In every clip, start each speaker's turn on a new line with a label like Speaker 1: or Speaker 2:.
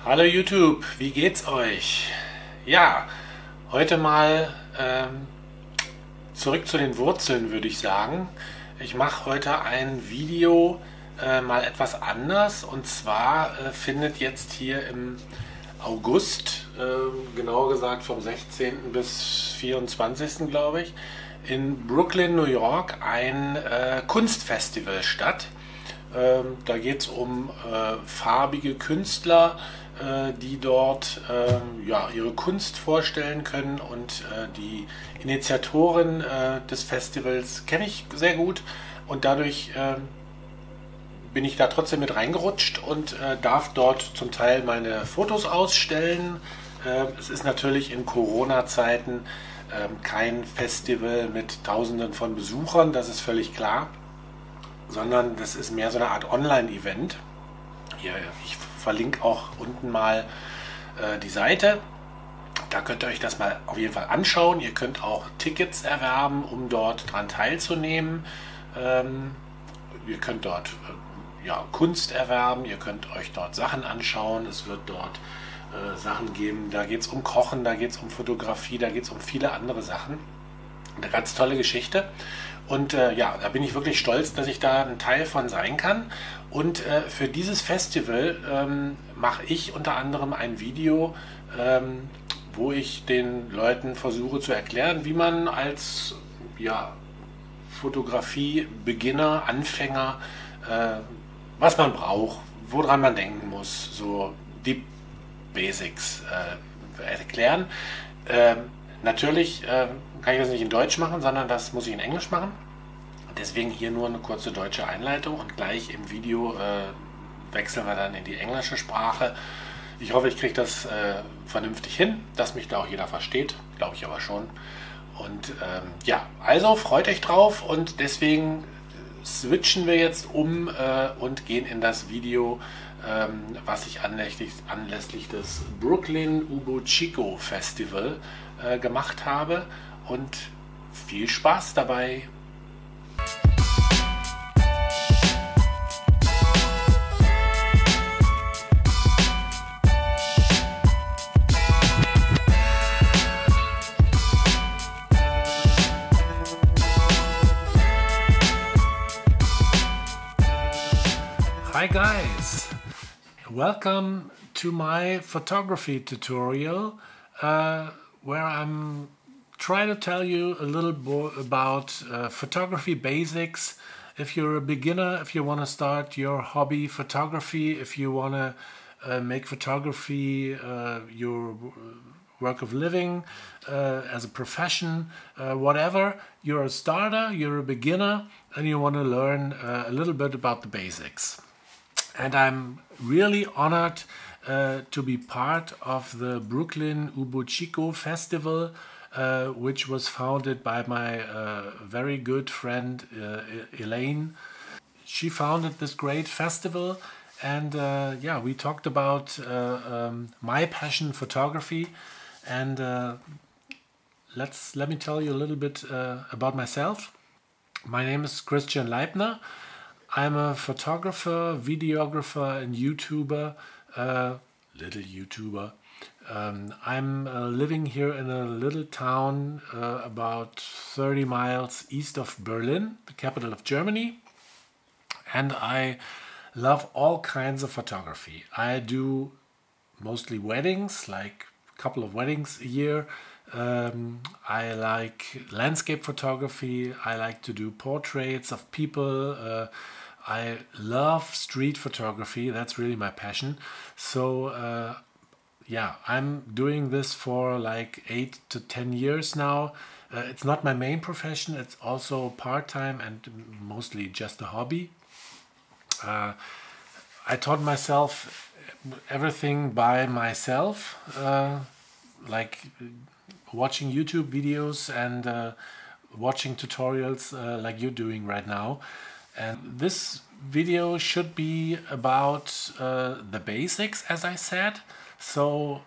Speaker 1: Hallo YouTube, wie geht's euch? Ja, heute mal zurück zu den Wurzeln, würde ich sagen. Ich mache heute ein Video mal etwas anders, und zwar findet jetzt hier im August, genauer gesagt vom 16. bis 24. glaube ich, in Brooklyn, New York ein Kunstfestival statt. Da geht es um farbige Künstler, die dort ja, ihre Kunst vorstellen können, und die Initiatorin des Festivals kenne ich sehr gut, und dadurch bin ich da trotzdem mit reingerutscht und darf dort zum Teil meine Fotos ausstellen. Es ist natürlich in Corona-Zeiten kein Festival mit Tausenden von Besuchern, das ist völlig klar, sondern das ist mehr so eine Art Online-Event. Ich verlinke auch unten mal die Seite. Da könnt ihr euch das mal auf jeden Fall anschauen. Ihr könnt auch Tickets erwerben, um dort dran teilzunehmen. Ihr könnt dort ja, Kunst erwerben, ihr könnt euch dort Sachen anschauen. Es wird dort Sachen geben, da geht es um Kochen, da geht es um Fotografie, da geht es um viele andere Sachen. Eine ganz tolle Geschichte. Und ja, da bin ich wirklich stolz, dass ich da ein Teil von sein kann. Und für dieses Festival mache ich unter anderem ein Video, wo ich den Leuten versuche zu erklären, wie man als ja, Fotografie-Beginner, Anfänger, was man braucht, woran man denken muss, so die Basics erklären. Natürlich kann ich das nicht in Deutsch machen, sondern das muss ich in Englisch machen. Deswegen hier nur eine kurze deutsche Einleitung, und gleich im Video wechseln wir dann in die englische Sprache. Ich hoffe, ich kriege das vernünftig hin, dass mich da auch jeder versteht, glaube ich aber schon. Und ja, also freut euch drauf, und deswegen switchen wir jetzt um und gehen in das Video, was ich anlässlich des Brooklyn Ubuciko Festival gemacht habe, und viel Spaß dabei! Hi guys, welcome to my photography tutorial where I'm trying to tell you a little bit about photography basics. If you're a beginner, if you want to start your hobby photography, if you want to make photography your work of living as a profession, whatever, you're a starter, you're a beginner, and you want to learn a little bit about the basics. And I'm really honored to be part of the Brooklyn Ubuciko Festival, which was founded by my very good friend Elaine. She founded this great festival, and yeah, we talked about my passion, photography, and let me tell you a little bit about myself. My name is Christian Leipner. I'm a photographer, videographer, and YouTuber, little YouTuber. I'm living here in a little town about 30 miles east of Berlin, the capital of Germany, and I love all kinds of photography. I do mostly weddings, like a couple of weddings a year. I like landscape photography. I like to do portraits of people. I love street photography. That's really my passion. So yeah, I'm doing this for like 8 to 10 years now. It's not my main profession. It's also part-time and mostly just a hobby. I taught myself everything by myself, like watching YouTube videos and watching tutorials like you're doing right now. And this video should be about the basics, as I said. So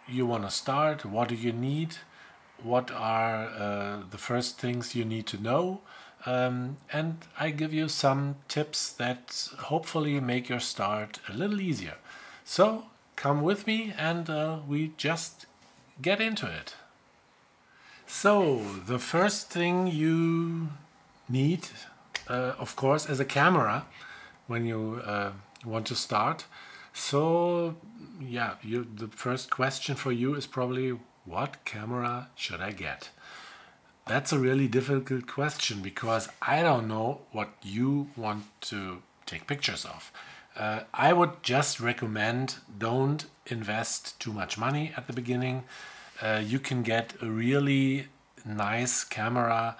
Speaker 1: you want to start, what do you need, what are the first things you need to know, and I give you some tips that hopefully make your start a little easier. So come with me and we just get into it. So the first thing you need, of course, is a camera when you want to start. So yeah, the first question for you is probably, what camera should I get? That's a really difficult question because I don't know what you want to take pictures of. I would just recommend, don't invest too much money at the beginning. You can get a really nice camera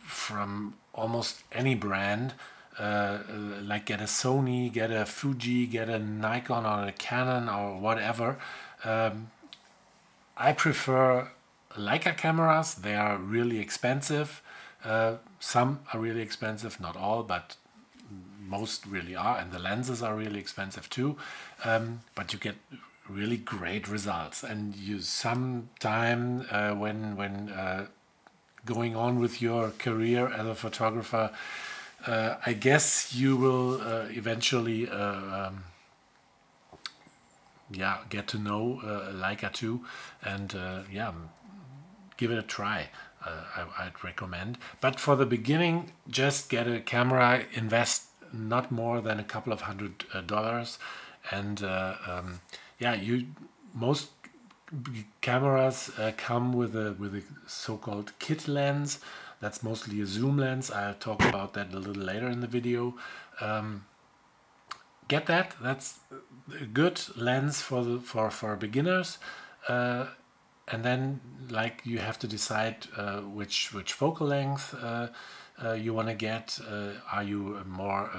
Speaker 1: from almost any brand. Like get a Sony, get a Fuji, get a Nikon or a Canon or whatever. I prefer Leica cameras. They are really expensive. Some are really expensive, not all, but most really are, and the lenses are really expensive too. But you get really great results, and you sometime when going on with your career as a photographer, I guess you will eventually get to know Leica too, and give it a try. I'd recommend. But for the beginning, just get a camera, invest not more than a couple of $100, and most cameras come with a so-called kit lens. That's mostly a zoom lens. I'll talk about that a little later in the video. Get that. That's a good lens for beginners. And then, like, you have to decide which focal length you want to get. Are you a more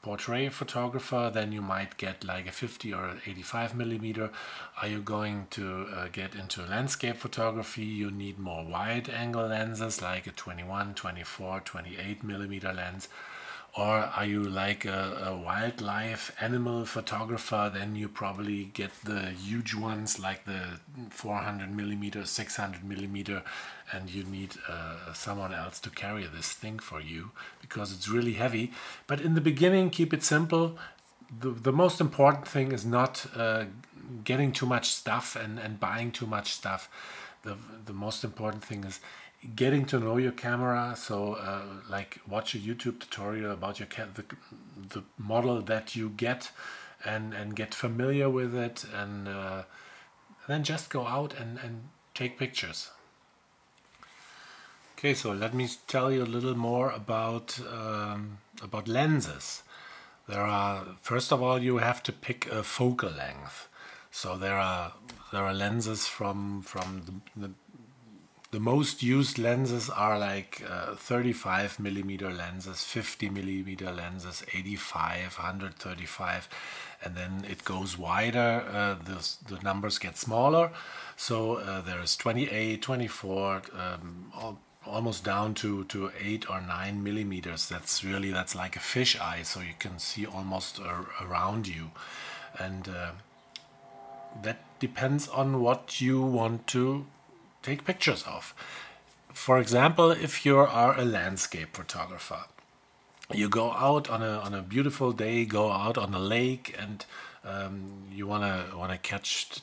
Speaker 1: portrait photographer? Then you might get like a 50 or 85 millimeter. Are you going to get into landscape photography? You need more wide angle lenses like a 21, 24, 28 millimeter lens. Or are you like a wildlife animal photographer? Then you probably get the huge ones like the 400 millimeter, 600 millimeter, and you need someone else to carry this thing for you because it's really heavy. But in the beginning, keep it simple. The most important thing is not getting too much stuff and buying too much stuff. The most important thing is getting to know your camera. So like watch a YouTube tutorial about the model that you get, and get familiar with it, and then just go out and take pictures. Okay, so let me tell you a little more about lenses. First of all, you have to pick a focal length. So there are lenses from the most used lenses are like 35 millimeter lenses, 50 millimeter lenses, 85, 135, and then it goes wider. The numbers get smaller. So there is 28, 24, almost down to 8 or 9 millimeters. That's like a fish eye, so you can see almost around you, and that depends on what you want to take pictures of. For example, if you are a landscape photographer, you go out on a beautiful day, go out on a lake, and you wanna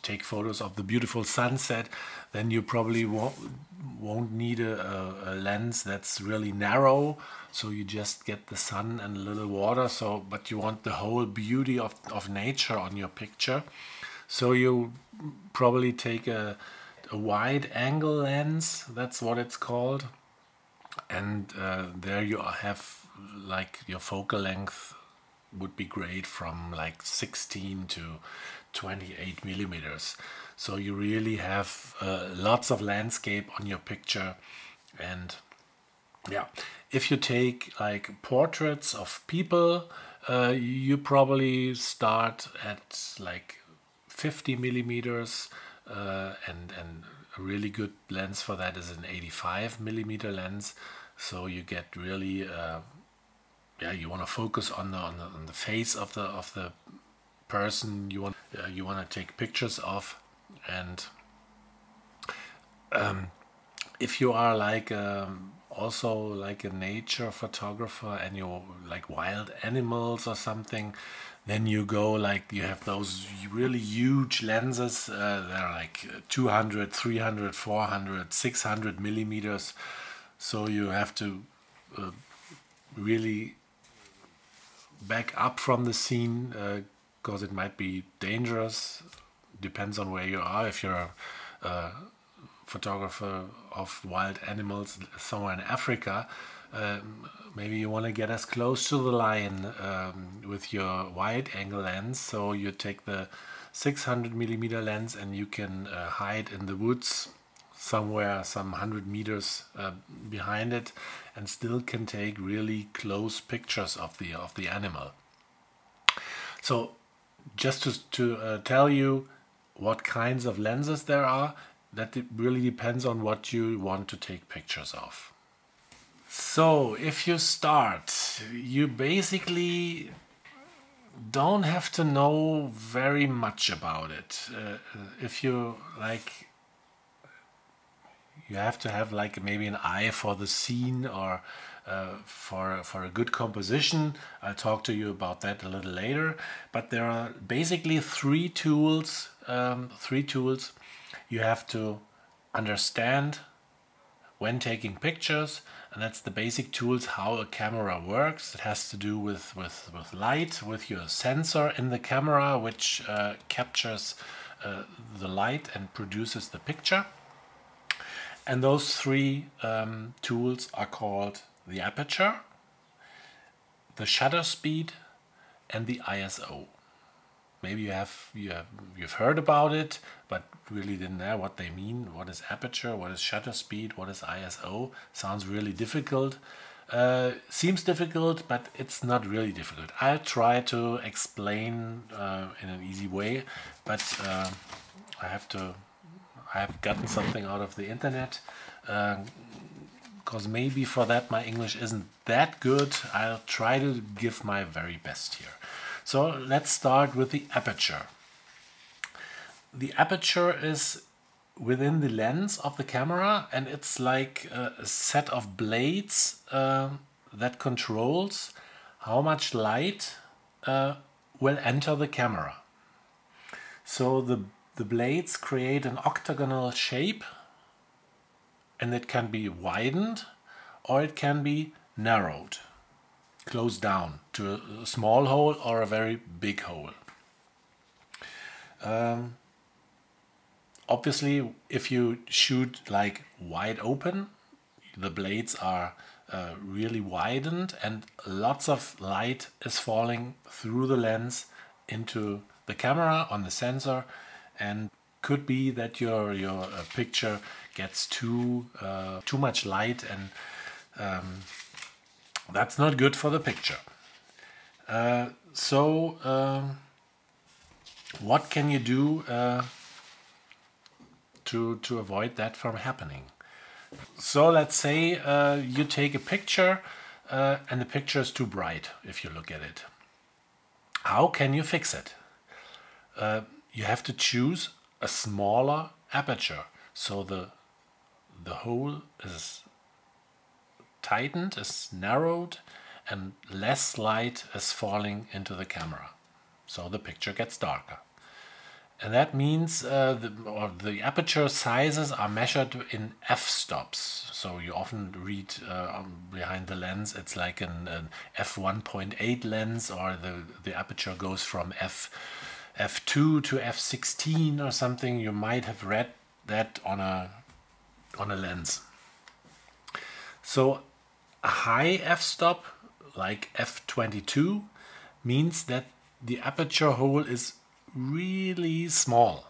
Speaker 1: take photos of the beautiful sunset, then you probably won't need a lens that's really narrow. So you just get the sun and a little water. But you want the whole beauty of nature on your picture. So you probably take a wide angle lens, that's what it's called, and there you have like your focal length would be great from like 16 to 28 millimeters. So you really have lots of landscape on your picture. And yeah, if you take like portraits of people, you probably start at like 50 millimeters. And a really good lens for that is an 85 millimeter lens. So you get really, you want to focus on the face of the person you want to take pictures of. And if you are like also like a nature photographer and you like wild animals or something, Then you go like you have those really huge lenses. They're like 200, 300, 400, 600 millimeters. So you have to really back up from the scene because it might be dangerous. Depends on where you are. If you're a photographer of wild animals somewhere in Africa, maybe you want to get as close to the lion with your wide angle lens. So you take the 600 millimeter lens and you can hide in the woods somewhere some 100 meters behind it, and still can take really close pictures of the animal. So just to tell you what kinds of lenses there are, that it really depends on what you want to take pictures of. So if you start, you basically don't have to know very much about it. If you like, you have to have like maybe an eye for the scene or for a good composition. I'll talk to you about that a little later. But there are basically three tools. You have to understand when taking pictures, and that's the basic tools how a camera works. It has to do with light, with your sensor in the camera, which captures the light and produces the picture. And those three tools are called the aperture, the shutter speed, and the ISO. Maybe you've heard about it, but really didn't know what they mean. What is aperture? What is shutter speed? What is ISO? Sounds really difficult. Seems difficult, but it's not really difficult. I'll try to explain in an easy way, but I have gotten something out of the internet, because maybe for that my English isn't that good. I'll try to give my very best here. So let's start with the aperture. The aperture is within the lens of the camera, and it's like a set of blades that controls how much light will enter the camera. So the blades create an octagonal shape, and it can be widened or it can be narrowed, closed down to a small hole or a very big hole. Obviously, if you shoot like wide open, the blades are really widened and lots of light is falling through the lens into the camera on the sensor, and could be that your picture gets too much light, and that's not good for the picture. What can you do to avoid that from happening? So let's say you take a picture and the picture is too bright if you look at it. How can you fix it? You have to choose a smaller aperture, so the hole is tightened, is narrowed, and less light is falling into the camera, so the picture gets darker. And that means the aperture sizes are measured in f-stops. So you often read behind the lens, it's like an f1.8 lens, or the aperture goes from f2 to f16 or something. You might have read that on a lens. So a high f-stop, like f22, means that the aperture hole is really small,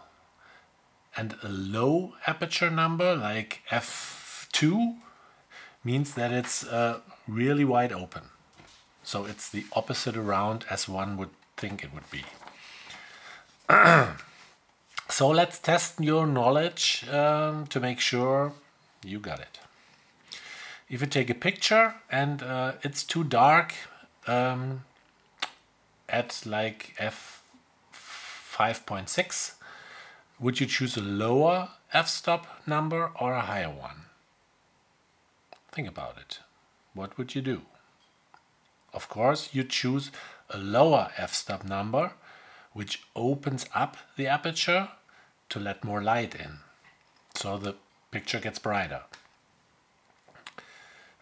Speaker 1: and a low aperture number like f2 means that it's really wide open. So it's the opposite around as one would think it would be. So let's test your knowledge to make sure you got it. If you take a picture and it's too dark at like f5.6, would you choose a lower f-stop number or a higher one? Think about it. What would you do? Of course, you choose a lower f-stop number, which opens up the aperture to let more light in, so the picture gets brighter.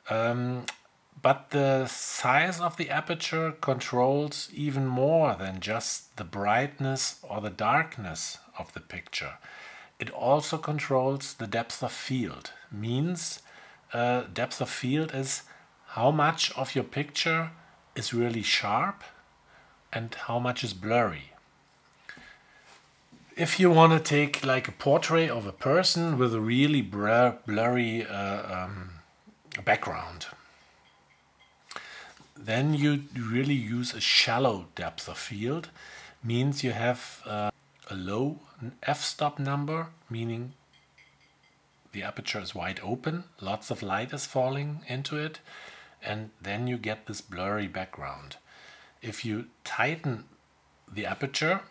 Speaker 1: But the size of the aperture controls even more than just the brightness or the darkness of the picture. It also controls the depth of field. Means depth of field is how much of your picture is really sharp and how much is blurry. If you want to take like a portrait of a person with a really blurry background, then you really use a shallow depth of field. Means you have a low f-stop number, meaning the aperture is wide open, lots of light is falling into it, and then you get this blurry background. If you tighten the aperture,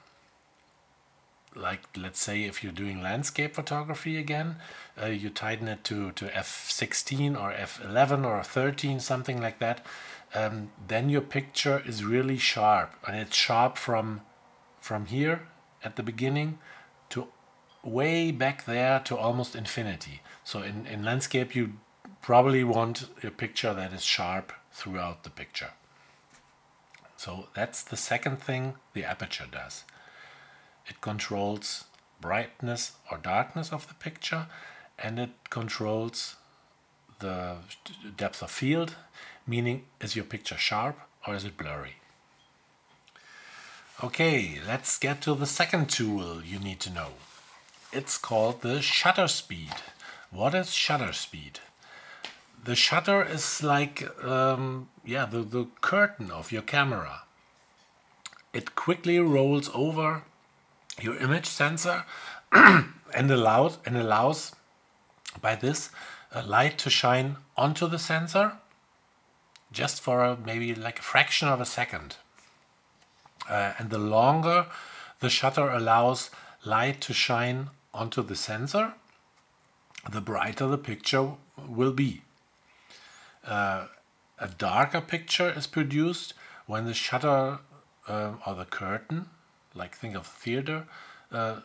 Speaker 1: like let's say if you're doing landscape photography again, you tighten it to f16 or f11 or 13, something like that, then your picture is really sharp, and it's sharp from here at the beginning to way back there to almost infinity. So in landscape you probably want a picture that is sharp throughout the picture. So that's the second thing the aperture does. It controls brightness or darkness of the picture, and it controls the depth of field, meaning is your picture sharp or is it blurry? Okay, let's get to the second tool you need to know. It's called the shutter speed. What is shutter speed? The shutter is like the curtain of your camera. It quickly rolls over your image sensor and allows by this light to shine onto the sensor just for maybe like a fraction of a second. And the longer the shutter allows light to shine onto the sensor, the brighter the picture will be. A darker picture is produced when the shutter or the curtain, like think of theater,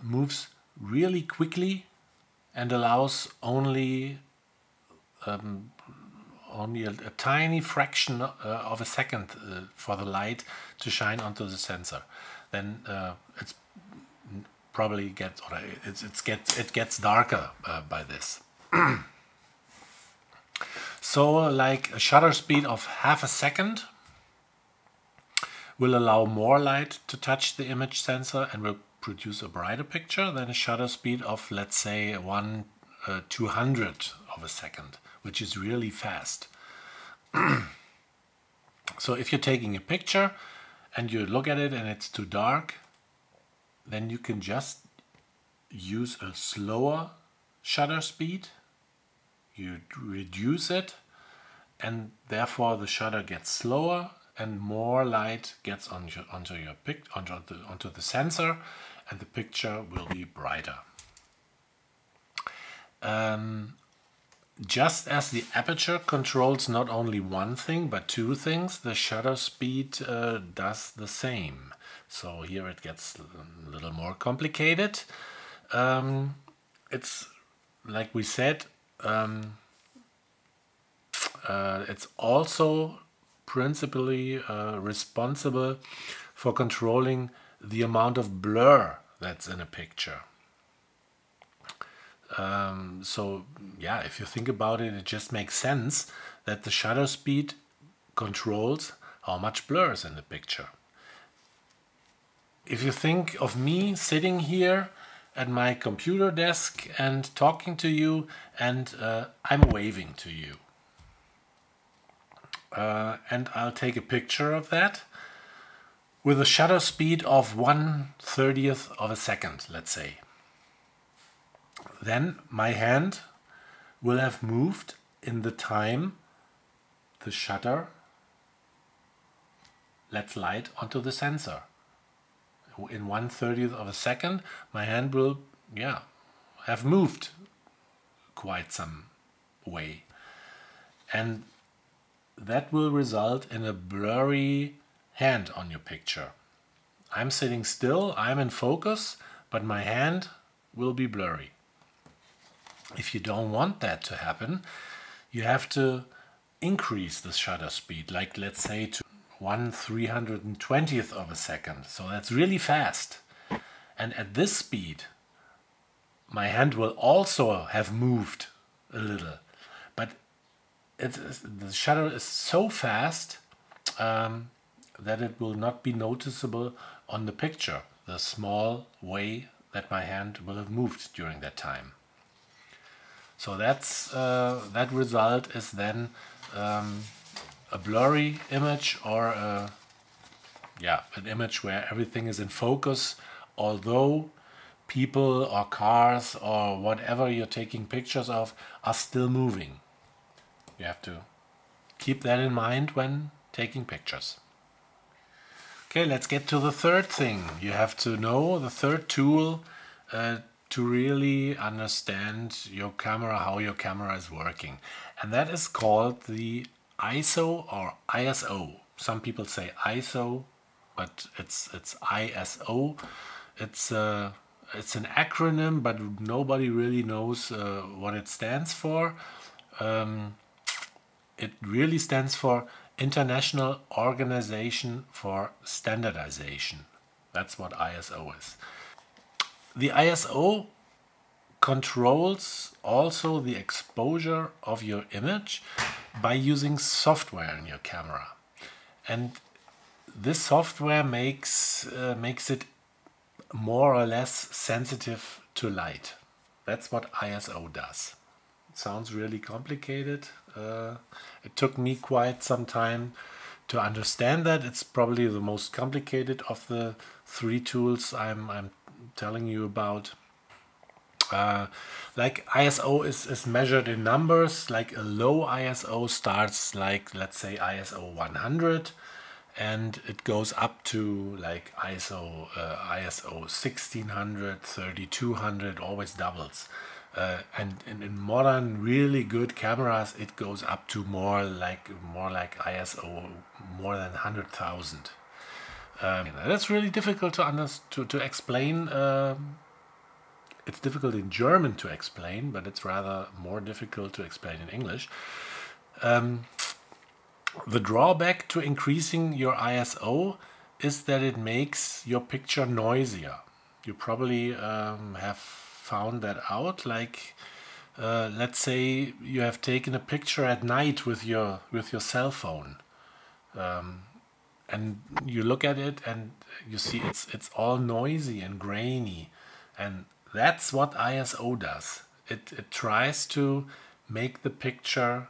Speaker 1: moves really quickly and allows only a tiny fraction of a second for the light to shine onto the sensor. Then it's probably it gets darker by this. So like a shutter speed of half a second will allow more light to touch the image sensor and will produce a brighter picture than a shutter speed of, let's say, 1/200 of a second, which is really fast. So if you're taking a picture and you look at it and it's too dark, then you can just use a slower shutter speed. You reduce it, and therefore the shutter gets slower and more light gets onto the sensor, and the picture will be brighter. Just as the aperture controls not only one thing but two things, the shutter speed does the same. So here it gets a little more complicated. It's like we said, it's also principally responsible for controlling the amount of blur that's in a picture. So yeah, if you think about it, it just makes sense that the shutter speed controls how much blur is in the picture. If you think of me sitting here at my computer desk and talking to you, and I'm waving to you. And I'll take a picture of that with a shutter speed of 1/30th of a second, let's say. Then my hand will have moved in the time the shutter lets light onto the sensor. In 1/30th of a second, my hand will, have moved quite some way. And that will result in a blurry, hand on your picture. I'm sitting still, I'm in focus, but my hand will be blurry. If you don't want that to happen, you have to increase the shutter speed, like let's say to 1/320th of a second. So that's really fast. And at this speed, my hand will also have moved a little. But the shutter is so fast that it will not be noticeable on the picture, the small way that my hand will have moved during that time. So that result is then a blurry image, or an image where everything is in focus, although people or cars or whatever you're taking pictures of are still moving. You have to keep that in mind when taking pictures. Okay, let's get to the third thing. You have to know the third tool to really understand your camera, how your camera is working. And that is called the ISO or ISO. Some people say ISO, but it's ISO. It's an acronym, but nobody really knows what it stands for. It really stands for International Organization for Standardization. That's what ISO is. The ISO controls also the exposure of your image by using software in your camera. And this software makes it more or less sensitive to light. That's what ISO does. It sounds really complicated. It took me quite some time to understand that. It's probably the most complicated of the three tools I'm telling you about. Like ISO is measured in numbers. Like a low ISO starts like, let's say, ISO 100, and it goes up to like ISO 1600, 3200, always doubles. And in modern, really good cameras, it goes up to more like ISO more than 100,000. That's really difficult to explain. It's difficult in German to explain, but it's rather more difficult to explain in English. The drawback to increasing your ISO is that it makes your picture noisier. You probably have found that out. Like, let's say you have taken a picture at night with your cell phone, and you look at it and you see it's all noisy and grainy, and that's what ISO does. It tries to make the picture,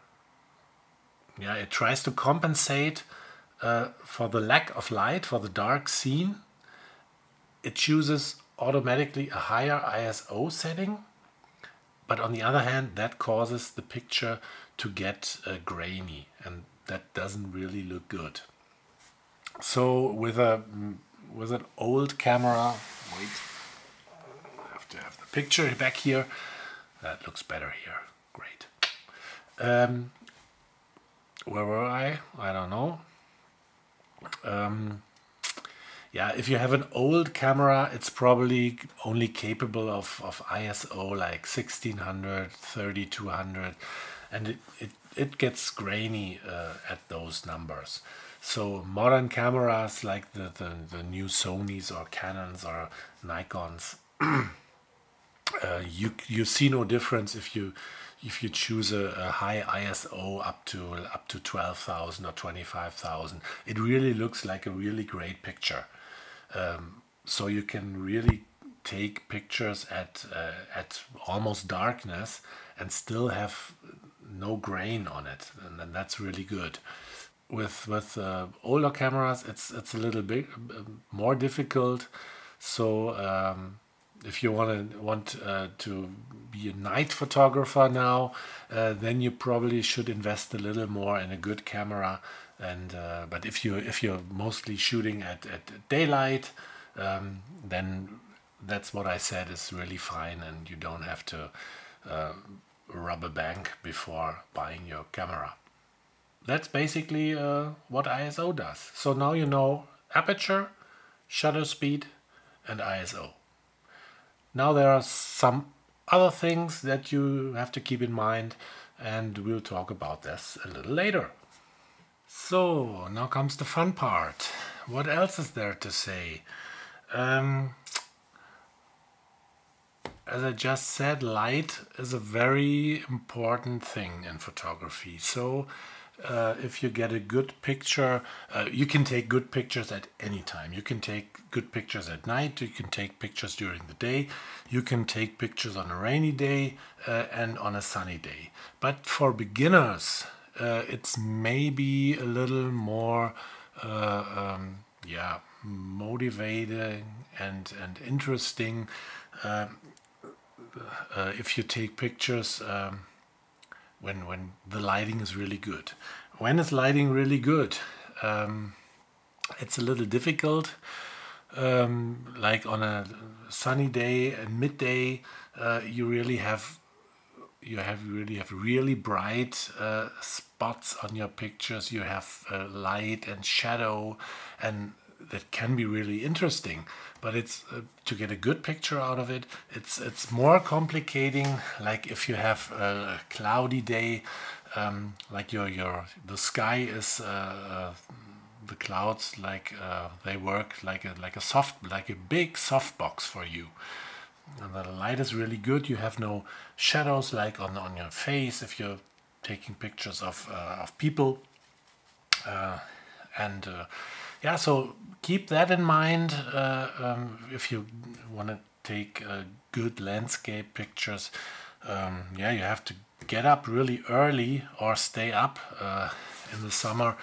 Speaker 1: it tries to compensate for the lack of light, for the dark scene. It chooses automatically a higher ISO setting, but on the other hand, that causes the picture to get grainy, and that doesn't really look good. So with an old camera, wait, I have to have the picture back here. That looks better here. Great. Where were I? I don't know. If you have an old camera, it's probably only capable of ISO like 1600, 3200, and it gets grainy at those numbers. So modern cameras like the new Sonys or Canons or Nikons, you see no difference if you choose a high ISO up to 12,000 or 25,000. It really looks like a really great picture. So you can really take pictures at almost darkness and still have no grain on it, and that's really good. With older cameras, it's a little bit more difficult. So if you want to be a night photographer now, then you probably should invest a little more in a good camera. And but if you're mostly shooting at daylight, then that's what I said is really fine, and you don't have to rob a bank before buying your camera. that's basically what ISO does. So now you know aperture, shutter speed, and ISO. Now there are some other things that you have to keep in mind, and we'll talk about this a little later. So now comes the fun part. What else is there to say? As I just said, light is a very important thing in photography. So if you get a good picture, you can take good pictures at any time. You can take good pictures at night, you can take pictures during the day, you can take pictures on a rainy day and on a sunny day. But for beginners, it's maybe a little more motivating and interesting if you take pictures when the lighting is really good. When is lighting really good? It's a little difficult. Like on a sunny day and midday, you really have really bright spots on your pictures. You have light and shadow, and that can be really interesting. But it's to get a good picture out of it, it's more complicating. Like if you have a cloudy day, like the sky is the clouds, like they work like a big softbox for you. And the light is really good. You have no shadows like on your face if you're taking pictures of people. Yeah, so keep that in mind if you want to take good landscape pictures. Yeah, you have to get up really early or stay up in the summer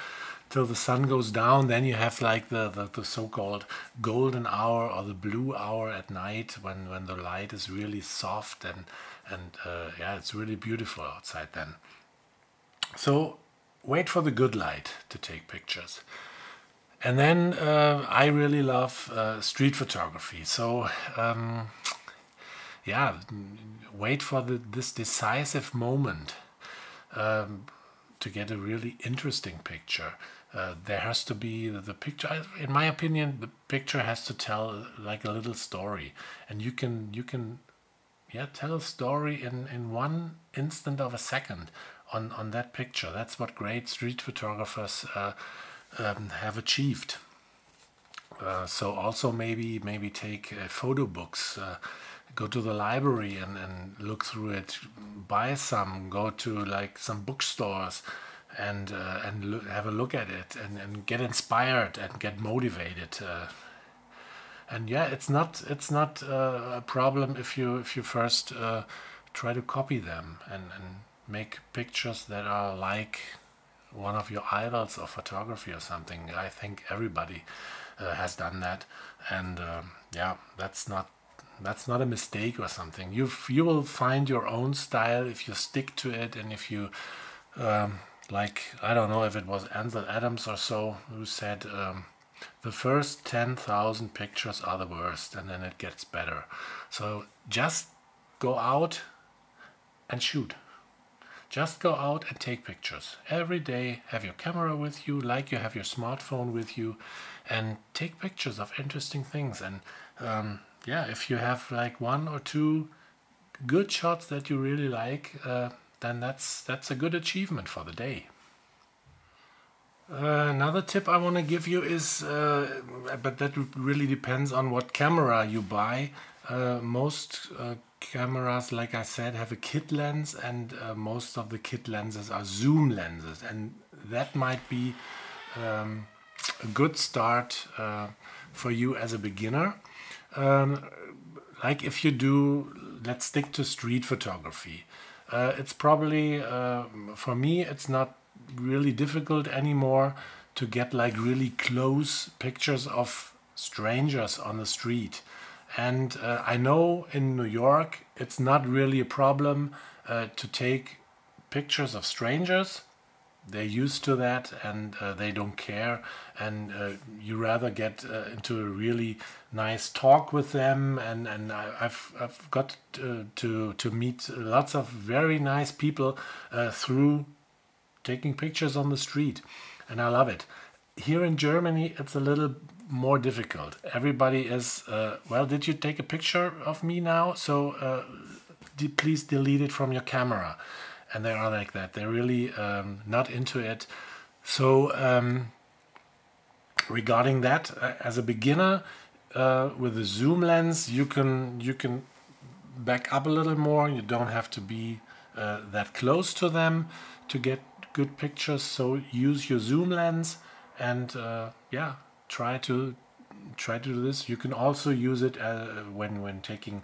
Speaker 1: till the sun goes down. Then you have like the so-called golden hour or the blue hour at night when the light is really soft and yeah, it's really beautiful outside then. So wait for the good light to take pictures. And then I really love street photography. So yeah, wait for this decisive moment to get a really interesting picture. There has to be the picture. In my opinion, the picture has to tell like a little story, and you can tell a story in one instant of a second on that picture. That's what great street photographers have achieved. So also maybe take photo books, go to the library and look through it, buy some, go to like some bookstores and have a look at it and get inspired and get motivated. And yeah, it's not a problem if you first try to copy them and make pictures that are like one of your idols of photography or something. I think everybody has done that, and yeah, that's not a mistake or something. You will find your own style if you stick to it, and if you like, I don't know if it was Ansel Adams or so who said the first 10,000 pictures are the worst, and then it gets better. So just go out and shoot. Just go out and take pictures. Every day have your camera with you, like you have your smartphone with you, and take pictures of interesting things. And yeah, if you have like one or two good shots that you really like, then that's a good achievement for the day. Another tip I want to give you is, but that really depends on what camera you buy. Most cameras, like I said, have a kit lens, and most of the kit lenses are zoom lenses, and that might be a good start for you as a beginner. Like if you do, let's stick to street photography. It's probably, for me, it's not really difficult anymore to get like really close pictures of strangers on the street. And I know in New York it's not really a problem to take pictures of strangers. They're used to that, and they don't care, and you rather get into a really nice talk with them, and I've got to meet lots of very nice people through taking pictures on the street, and I love it. Here in Germany, it's a little more difficult. Everybody is, well, did you take a picture of me now? So please delete it from your camera. And they are like that. They're really not into it. So regarding that, as a beginner with a zoom lens, you can back up a little more. You don't have to be that close to them to get good pictures. So use your zoom lens and yeah, try to do this. You can also use it when taking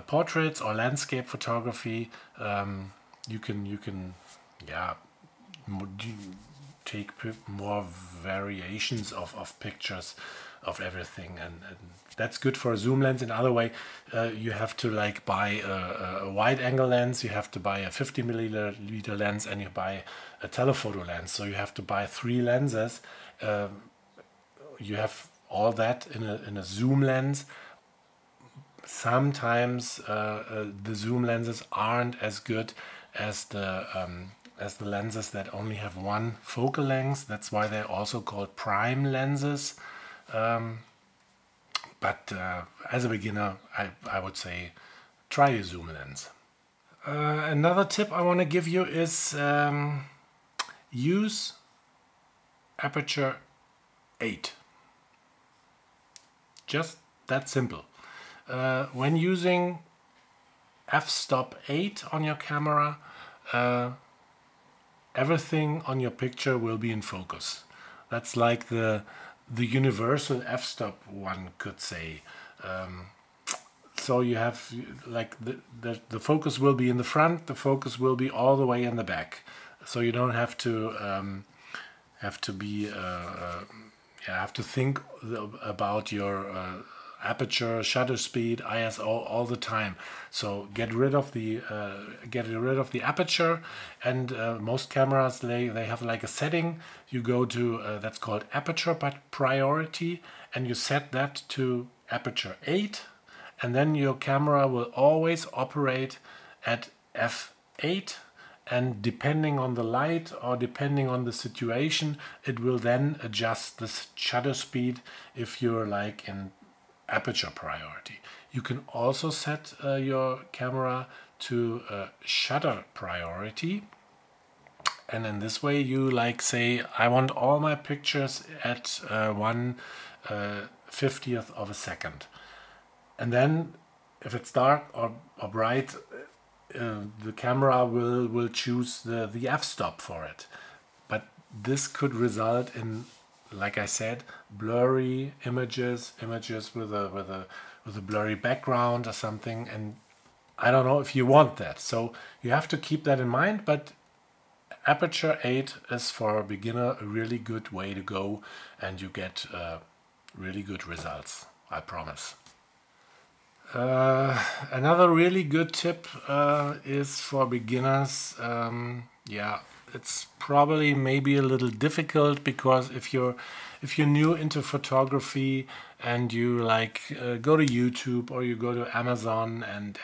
Speaker 1: portraits or landscape photography. You can yeah, take more variations of pictures of everything, and that's good for a zoom lens. In other way, you have to like buy a wide angle lens, you have to buy a 50mm lens, and you buy a telephoto lens. So you have to buy 3 lenses. You have all that in a zoom lens. Sometimes the zoom lenses aren't as good as the lenses that only have one focal length. That's why they're also called prime lenses. But as a beginner, I would say try a zoom lens. Another tip I want to give you is use aperture 8. Just that simple. When using f-stop 8 on your camera, everything on your picture will be in focus. That's like the universal f-stop, one could say. So you have like the focus will be in the front, the focus will be all the way in the back. So you don't have to think about your aperture, shutter speed, ISO all the time. So get rid of the aperture, and most cameras they have like a setting. You go to that's called aperture priority, and you set that to aperture 8, and then your camera will always operate at f8. And depending on the light or depending on the situation, it will then adjust the shutter speed if you're like in aperture priority. You can also set your camera to shutter priority, and in this way you like say, I want all my pictures at 1/50th of a second. And then if it's dark or bright, the camera will choose the f-stop for it. But this could result in, like I said, blurry images with a blurry background or something, and I don't know if you want that. So you have to keep that in mind, but aperture 8 is for a beginner a really good way to go, and you get really good results, I promise. Another really good tip is for beginners. Yeah, it's probably maybe a little difficult, because if you're new into photography and you like go to YouTube or you go to Amazon and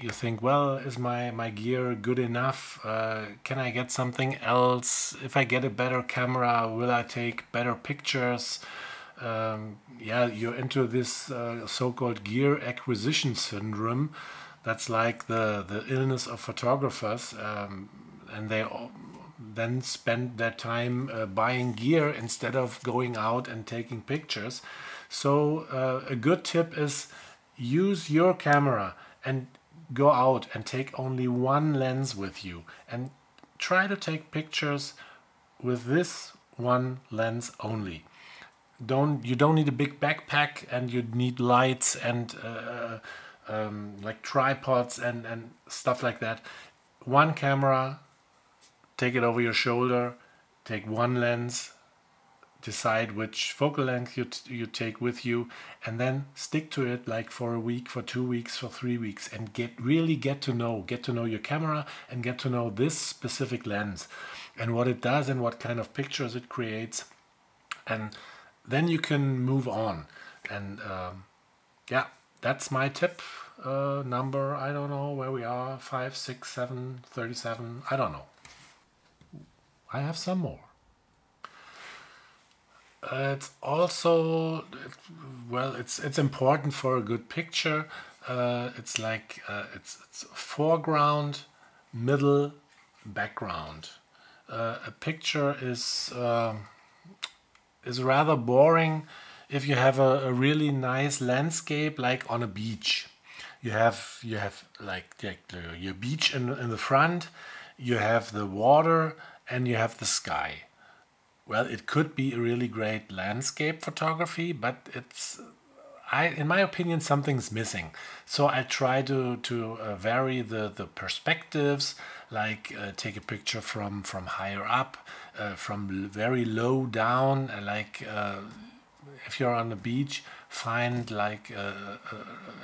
Speaker 1: you think, well, is my gear good enough? Can I get something else? If I get a better camera, will I take better pictures? Yeah, you're into this so-called gear acquisition syndrome. That's like the illness of photographers, and they then spend their time buying gear instead of going out and taking pictures. So a good tip is use your camera and go out and take only one lens with you, and try to take pictures with this one lens only. You don't need a big backpack, and you need lights and like tripods and stuff like that. One camera, take it over your shoulder, take one lens, decide which focal length you take with you, and then stick to it like for a week, for 2 weeks, for 3 weeks, and really get to know your camera and get to know this specific lens and what it does and what kind of pictures it creates, and then you can move on. And yeah, that's my tip number, I don't know where we are, 5, 6, 7, 37, I don't know. I have some more. It's also, well, it's important for a good picture. It's like it's foreground, middle, background. A picture is rather boring if you have a really nice landscape, like on a beach. You have like your beach in the front, you have the water, and you have the sky. Well, it could be a really great landscape photography, but in my opinion, something's missing. So I try to vary the perspectives, like take a picture from higher up, from very low down, if you're on the beach, find like a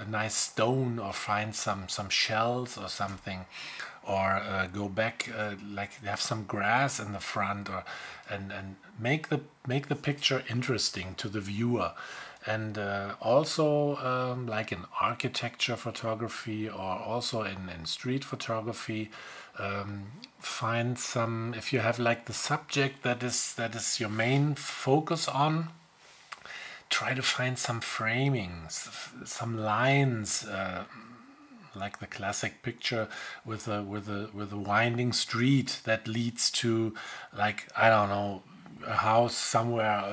Speaker 1: nice stone, or find some shells or something, or go back, like have some grass in the front, or and make the picture interesting to the viewer. And also like in architecture photography, or also in street photography, find some, if you have like the subject that is your main focus on, try to find some framings, some lines, like the classic picture with a winding street that leads to, like, I don't know, a house somewhere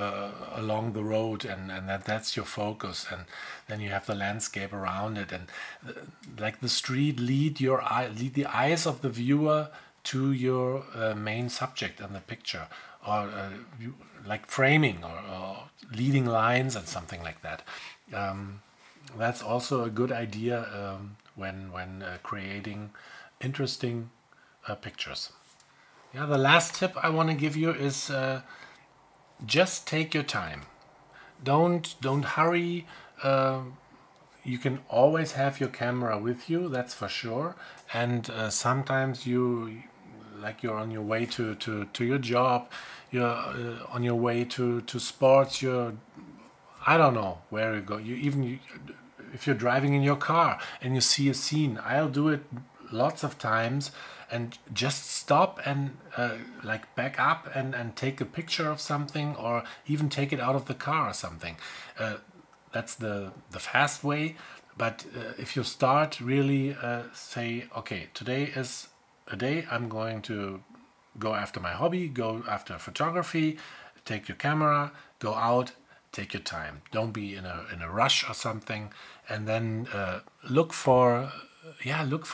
Speaker 1: along the road, and that's your focus, and then you have the landscape around it, and like the street lead the eyes of the viewer to your main subject in the picture, or like framing, or leading lines and something like that. That's also a good idea when creating interesting pictures. Yeah, the last tip I want to give you is just take your time. Don't hurry. You can always have your camera with you, that's for sure. And sometimes you're on your way to your job, you're on your way to sports, I don't know where you go. If you're driving in your car and you see a scene, I'll do it lots of times, and just stop and like back up and take a picture of something, or even take it out of the car or something. That's the fast way. But if you start really say, okay, today is a day I'm going to go after my hobby, go after photography, take your camera, go out, take your time. Don't be in a rush or something, and then look for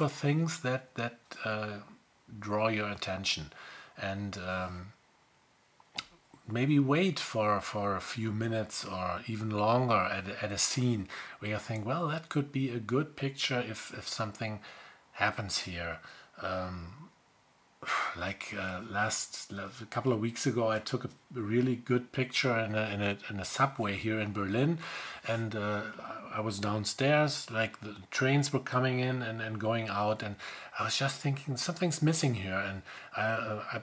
Speaker 1: things that draw your attention, and maybe wait for a few minutes or even longer at a scene where you think, well, that could be a good picture if something happens here. Like a couple of weeks ago, I took a really good picture in a subway here in Berlin, and I was downstairs, like the trains were coming in and going out, and I was just thinking something's missing here, and I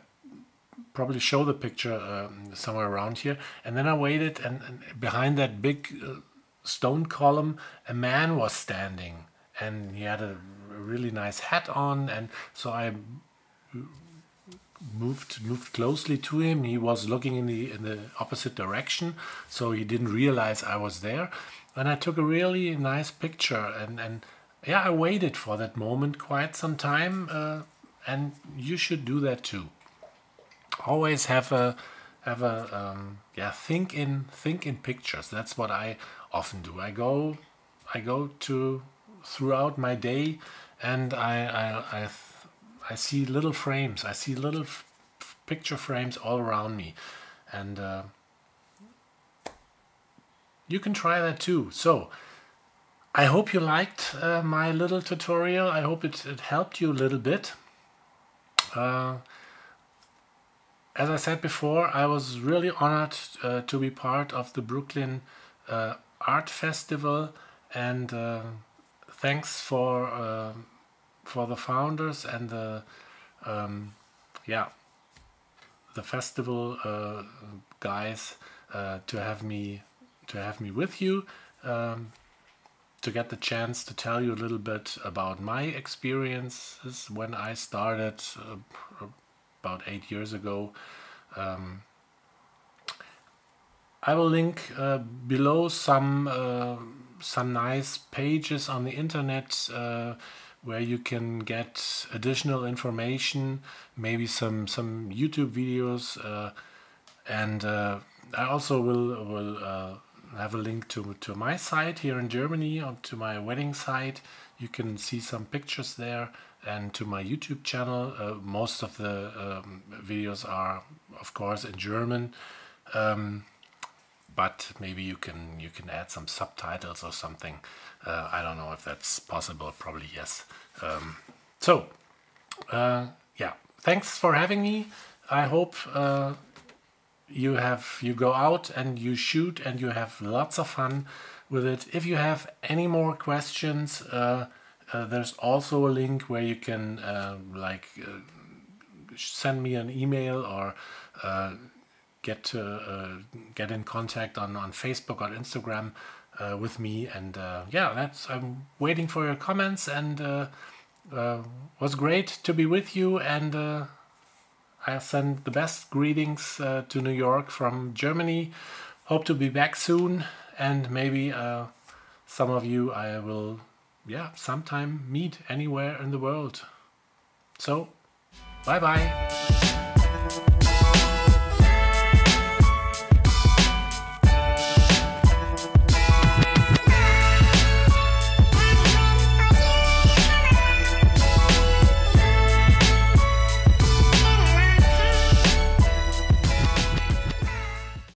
Speaker 1: probably show the picture somewhere around here, and then I waited, and behind that big stone column, a man was standing, and he had a really nice hat on, and so I moved closely to him. He was looking in the opposite direction, so he didn't realize I was there, and I took a really nice picture, and yeah, I waited for that moment quite some time, and you should do that too. Always think in pictures. That's what I often do. I go throughout my day, and I see little frames. I see little picture frames all around me, and you can try that too. So I hope you liked my little tutorial. I hope it helped you a little bit. As I said before, I was really honored to be part of the Brooklyn Art Festival, and thanks for the founders and the festival guys to have me with you, to get the chance to tell you a little bit about my experiences when I started about 8 years ago. I will link below some nice pages on the internet where you can get additional information, maybe some YouTube videos, and I also will have a link to my site here in Germany, or to my wedding site. You can see some pictures there, and to my YouTube channel. Most of the videos are, of course, in German. But maybe you can add some subtitles or something. I don't know if that's possible. Probably yes. Yeah. Thanks for having me. I hope you go out and you shoot and you have lots of fun with it. If you have any more questions, there's also a link where you can send me an email, or get in contact on Facebook or Instagram with me, and yeah, I'm waiting for your comments, and was great to be with you, and I send the best greetings to New York from Germany. Hope to be back soon, and maybe some of you I will sometime meet anywhere in the world. So bye bye.